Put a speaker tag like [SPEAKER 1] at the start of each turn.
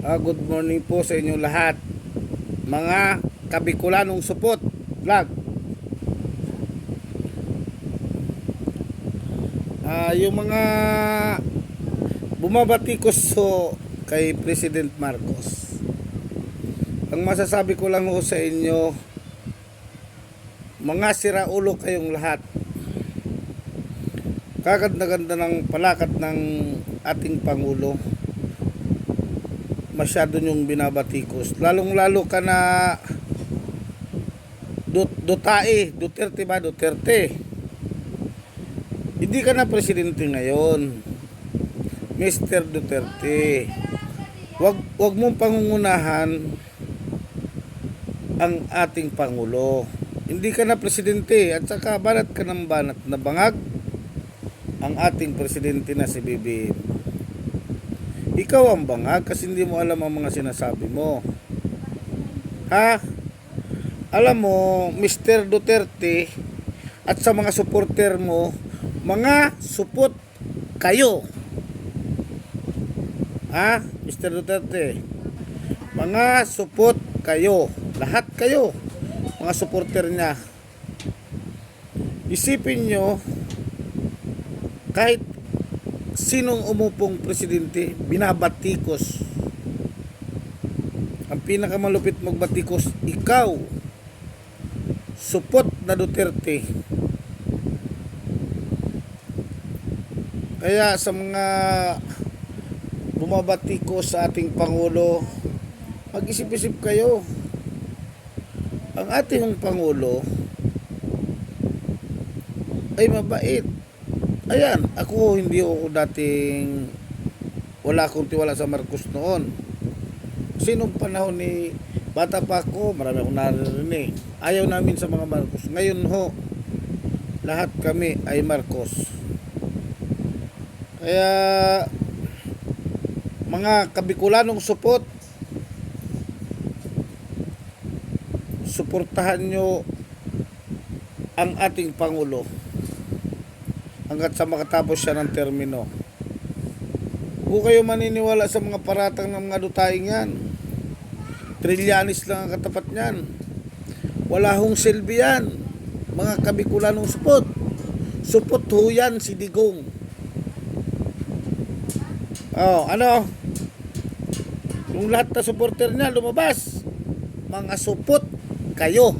[SPEAKER 1] Good morning po sa inyong lahat, mga Kabikulanong Supot Vlog. Yung mga bumabatikos so kay President Marcos, ang masasabi ko lang ho sa inyo, mga siraulo kayong lahat. Kaganda-ganda ng palakad ng ating Pangulo, masyado nyong binabatikos, lalong-lalo ka na Duterte ba? Duterte. Hindi ka na presidente ngayon, Mr. Duterte. Wag mong pangungunahan ang ating Pangulo. Hindi ka na presidente, at saka banat ka ng banat na bangag ang ating presidente na si BBM. Ikaw ang bangag kasi hindi mo alam ang mga sinasabi mo. Alam mo, Mr. Duterte, at sa mga supporter mo, mga supot kayo. Mr. Duterte, mga supot kayo. Lahat kayo, mga supporter niya. Isipin nyo, kahit sinong umupong presidente, binabatikos. Ang pinakamalupit magbatikos, ikaw, supot na Duterte. Kaya sa mga bumabatikos sa ating Pangulo, mag-isip-isip kayo. Ang ating Pangulo ay mabait. Ayan, ako hindi ako dating wala akong tiwala sa Marcos noon. Sinong panahon ni bata pa ako, marami akong narinig. Ayaw namin sa mga Marcos. Ngayon ho, lahat kami ay Marcos. Kaya mga Kabikulanong supot, suportahan nyo ang ating Pangulo hanggat sa makatapos siya ng termino. Huwag kayo maniniwala sa mga paratang ng mga dutaing yan. Trilyanis lang ang katapat niyan. Wala hong silbi yan, mga Kabikulanong supot. Supot ho yan si Digong. Ano? Yung lahat na supporter niya lumabas, mga supot kayo.